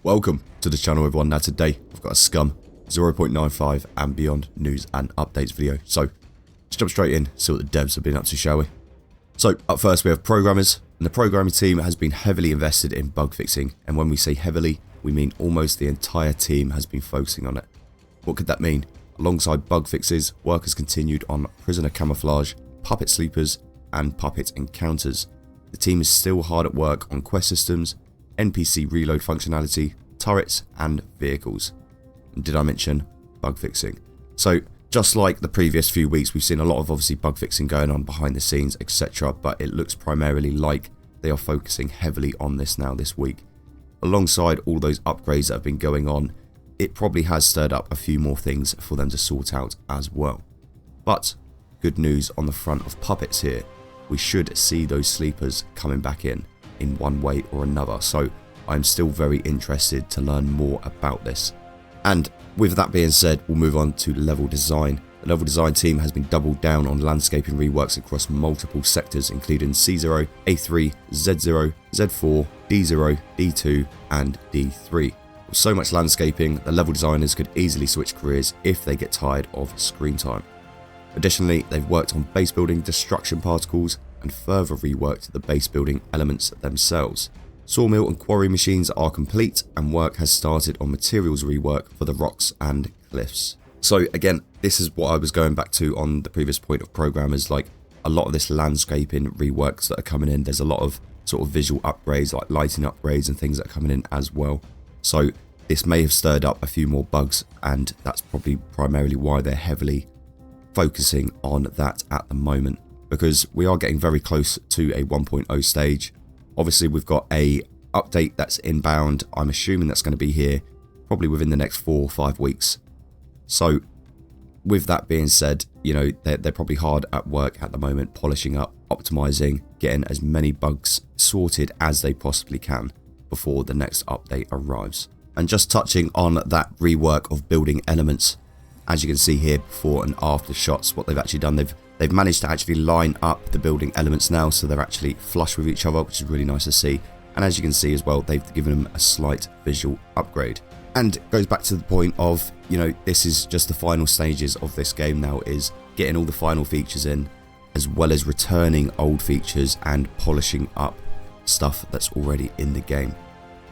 Welcome to the channel everyone. Now today I've got a Scum 0.95 and beyond news and updates video. So let's jump straight in, see what the devs have been up to, shall we? So up first we have programmers, and the programming team has been heavily invested in bug fixing, and when we say heavily we mean almost the entire team has been focusing on it. What could that mean? Alongside bug fixes, work has continued on prisoner camouflage, puppet sleepers and puppet encounters. The team is still hard at work on quest systems, NPC reload functionality, turrets and vehicles. And did I mention bug fixing? So just like the previous few weeks, we've seen a lot of obviously bug fixing going on behind the scenes, etc. But it looks primarily like they are focusing heavily on this now this week. Alongside all those upgrades that have been going on, it probably has stirred up a few more things for them to sort out as well. But good news on the front of puppets here. We should see those sleepers coming back in one way or another, so I'm still very interested to learn more about this. And with that being said, we'll move on to level design. The level design team has been doubled down on landscaping reworks across multiple sectors, including C0, A3, Z0, Z4, D0, D2 and D3. With so much landscaping, the level designers could easily switch careers if they get tired of screen time. Additionally, they've worked on base building destruction particles and further reworked the base building elements themselves. Sawmill and quarry machines are complete, and work has started on materials rework for the rocks and cliffs. So again, this is what I was going back to on the previous point of programmers, like a lot of this landscaping reworks that are coming in. There's a lot of sort of visual upgrades like lighting upgrades and things that are coming in as well. So this may have stirred up a few more bugs, and that's probably primarily why they're heavily focusing on that at the moment, because we are getting very close to a 1.0 stage. Obviously we've got a update that's inbound. I'm assuming that's going to be here probably within the next 4 or 5 weeks. So with that being said, you know, they're probably hard at work at the moment, polishing up, optimizing, getting as many bugs sorted as they possibly can before the next update arrives. And just touching on that rework of building elements, as you can see here, before and after shots, what they've actually done, they've managed to actually line up the building elements now, so they're actually flush with each other, which is really nice to see. And as you can see as well, they've given them a slight visual upgrade. And it goes back to the point of, you know, this is just the final stages of this game now, is getting all the final features in, as well as returning old features and polishing up stuff that's already in the game.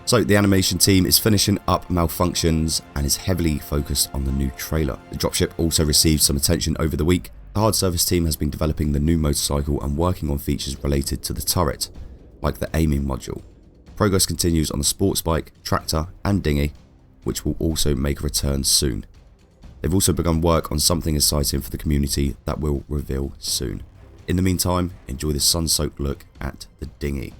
So the animation team is finishing up malfunctions and is heavily focused on the new trailer. The dropship also received some attention over the week. The hard service team has been developing the new motorcycle and working on features related to the turret, like the aiming module. Progress continues on the sports bike, tractor and dinghy, which will also make a return soon. They've also begun work on something exciting for the community that will reveal soon. In the meantime, enjoy the sun-soaked look at the dinghy.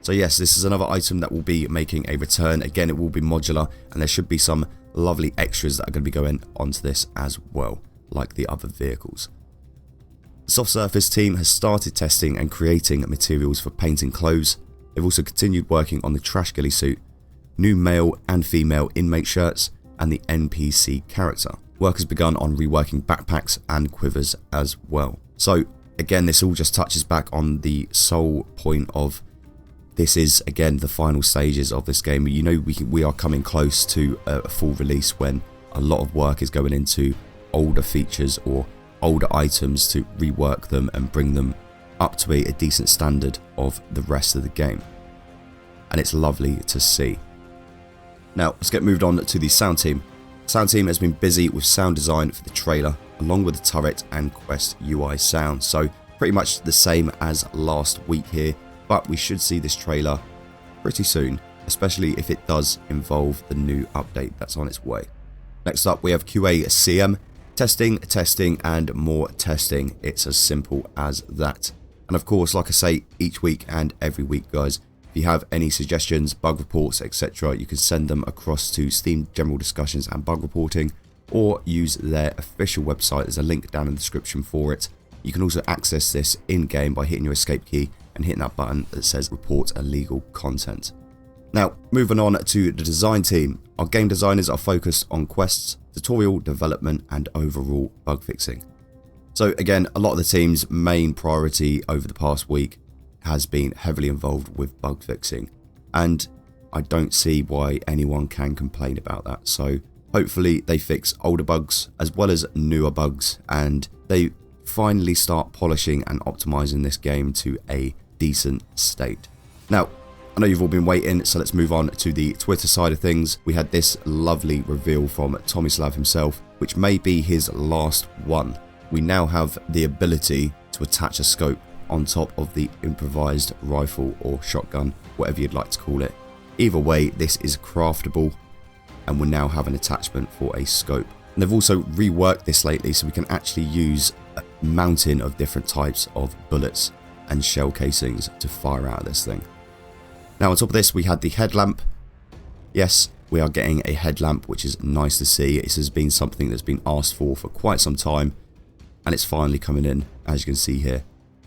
So yes, this is another item that will be making a return. Again, it will be modular, and there should be some lovely extras that are going to be going onto this as well, like the other vehicles. The soft surface team has started testing and creating materials for painting clothes. They've also continued working on the trash ghillie suit, new male and female inmate shirts, and the NPC character. Work has begun on reworking backpacks and quivers as well. So again, this all just touches back on the sole point of, this is again the final stages of this game. You know, we are coming close to a full release when a lot of work is going into older features or older items to rework them and bring them up to a decent standard of the rest of the game. And it's lovely to see. Now let's get moved on to the sound team. The sound team has been busy with sound design for the trailer, along with the turret and quest UI sound. So pretty much the same as last week here. But we should see this trailer pretty soon, especially if it does involve the new update that's on its way. Next up we have QA/CM, testing and more testing. It's as simple as that. And of course, like I say, each week and every week guys, if you have any suggestions, bug reports, etc., you can send them across to Steam General Discussions and Bug Reporting, or use their official website. There's a link down in the description for it. You can also access this in-game by hitting your escape key and hitting that button that says report illegal content. Now moving on to the design team. Our game designers are focused on quests, tutorial development and overall bug fixing. So again, a lot of the team's main priority over the past week has been heavily involved with bug fixing, and I don't see why anyone can complain about that. So hopefully they fix older bugs as well as newer bugs, and they finally start polishing and optimizing this game to a decent state. Now, I know you've all been waiting, so let's move on to the Twitter side of things. We had this lovely reveal from Tomislav himself, which may be his last one. We now have the ability to attach a scope on top of the improvised rifle or shotgun, whatever you'd like to call it. Either way, this is craftable, and we now have an attachment for a scope. And they've also reworked this lately, so we can actually use a mountain of different types of bullets and shell casings to fire out of this thing. Now on top of this, we had the headlamp. Yes, we are getting a headlamp, which is nice to see. This has been something that's been asked for quite some time, and it's finally coming in, as you can see here.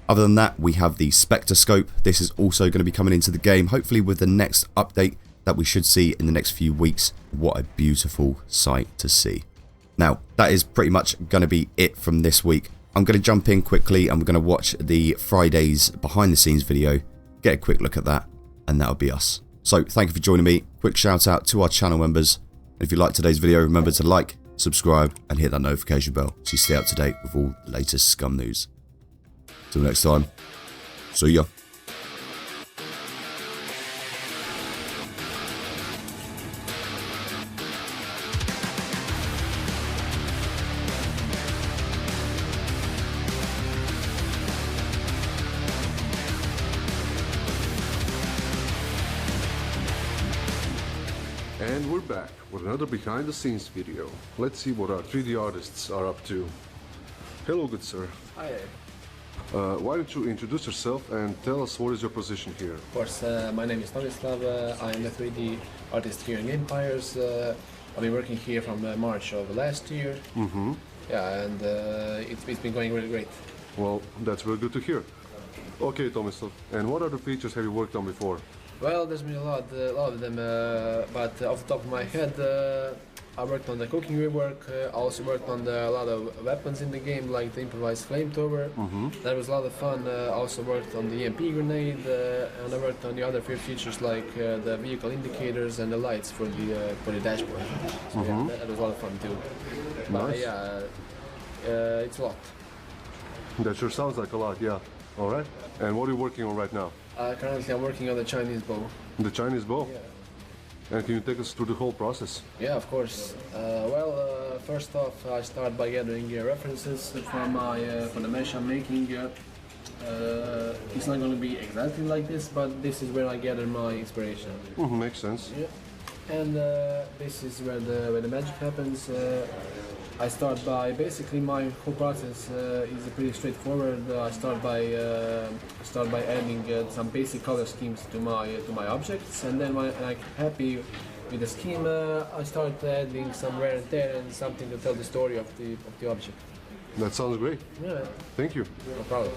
Other than that, we have the Spectre scope. This is also going to be coming into the game, hopefully with the next update that we should see in the next few weeks. What a beautiful sight to see. Now, that is pretty much going to be it from this week. I'm going to jump in quickly and we're going to watch the Friday's behind the scenes video, get a quick look at that, and that'll be us. So thank you for joining me. Quick shout out to our channel members. If you liked today's video, remember to like, subscribe, and hit that notification bell so you stay up to date with all the latest Scum news. Till next time, see ya. And we're back with another behind the scenes video. Let's see what our 3D artists are up to. Hello, good sir. Hi. Why don't you introduce yourself and tell us what is your position here? Of course, my name is Tomislav. I am a 3D artist here in Empires. I've been working here from March of last year. Yeah, and it's been going really great. Well, that's really good to hear. Okay, Tomislav, and what other features have you worked on before? Well, there's been a lot of them, but off the top of my head, I worked on the cooking rework. I also worked on a lot of weapons in the game, like the improvised flamethrower. That was a lot of fun. I also worked on the EMP grenade, and I worked on the other few features like the vehicle indicators and the lights for the dashboard. So yeah, that was a lot of fun too. But Nice. yeah, it's a lot. That sure sounds like a lot, yeah. All right. And what are you working on right now? Currently, I'm working on the Chinese bow. The Chinese bow? Yeah. And can you take us through the whole process? Yeah, of course. Well, first off, I start by gathering references from the mesh I'm making. It's not going to be exactly like this, but this is where I gather my inspiration. Makes sense. Yeah. And this is where the magic happens. I start by basically my whole process is pretty straightforward. I start by adding some basic color schemes to my objects, and then when I'm happy with the scheme, I start adding some wear and tear and something to tell the story of the object. That sounds great. Yeah, Thank you. no problem.